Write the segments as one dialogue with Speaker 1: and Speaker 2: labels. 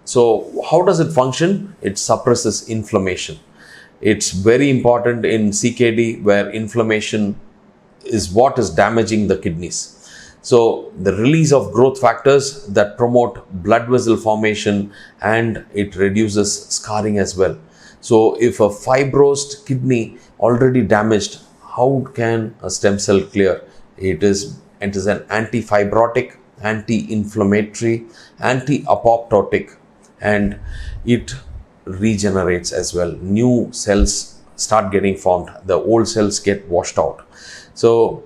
Speaker 1: So how does it function? It suppresses inflammation. It's very important in CKD, where inflammation is what is damaging the kidneys. So the release of growth factors that promote blood vessel formation, and it reduces scarring as well. So if a fibrosed kidney already damaged, how can a stem cell clear? It is an anti-fibrotic, anti-inflammatory, anti-apoptotic, and it regenerates as well. New cells start getting formed, the old cells get washed out. So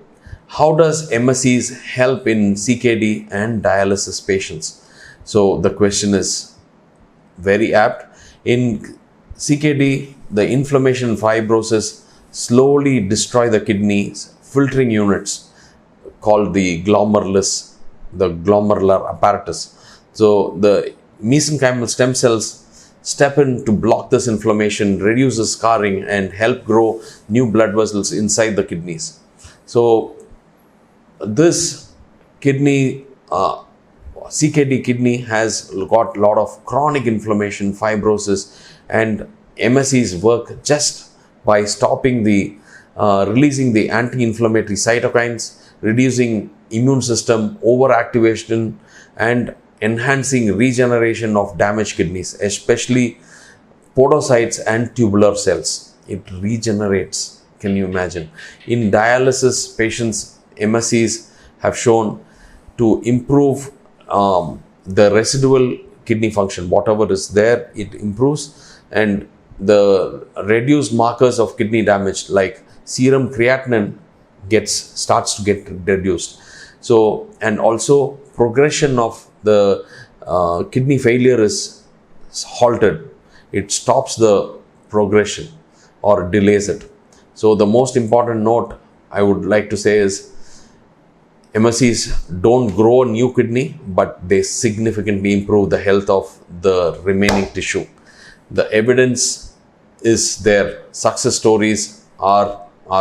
Speaker 1: how does MSCs help in CKD and dialysis patients? So the question is very apt. In CKD, the inflammation and fibrosis slowly destroy the kidneys filtering units called the glomerulus, the glomerular apparatus. So the mesenchymal stem cells step in to block this inflammation, reduce the scarring, and help grow new blood vessels inside the kidneys. So this kidney, CKD kidney has got a lot of chronic inflammation, fibrosis, and MSCs work just by stopping the releasing the anti-inflammatory cytokines, reducing immune system overactivation, and enhancing regeneration of damaged kidneys, especially podocytes and tubular cells. It regenerates. Can you imagine? In dialysis patients, MSCs have shown to improve the residual kidney function. Whatever is there, it improves, and the reduced markers of kidney damage like serum creatinine starts to get reduced. So, and also progression of the kidney failure is halted. It stops the progression or delays it. So the most important note I would like to say is MSCs don't grow a new kidney, but they significantly improve the health of the remaining tissue. The evidence is there. Success stories are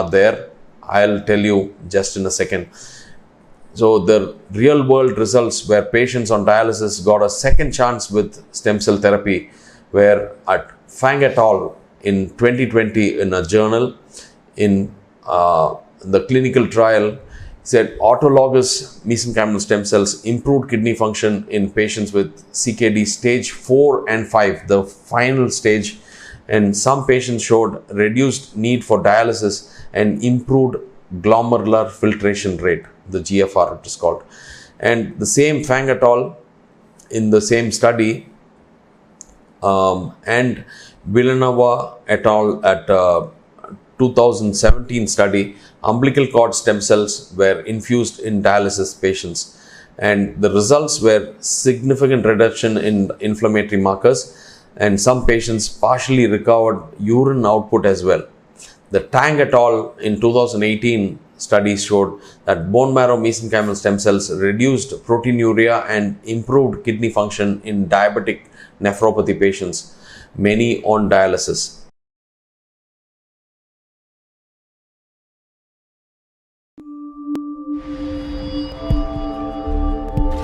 Speaker 1: there. I'll tell you just in a second. So the real world results where patients on dialysis got a second chance with stem cell therapy, where at Fang et al. In 2020 in a journal, in the clinical trial, said autologous mesenchymal stem cells improved kidney function in patients with CKD stage 4 and 5, the final stage, and some patients showed reduced need for dialysis and improved glomerular filtration rate, the GFR it is called. And the same Fang et al. In the same study, and Villanova et al. At 2017 study, umbilical cord stem cells were infused in dialysis patients, and the results were significant reduction in inflammatory markers, and some patients partially recovered urine output as well. The Tang et al. In 2018 study showed that bone marrow mesenchymal stem cells reduced proteinuria and improved kidney function in diabetic nephropathy patients, many on dialysis.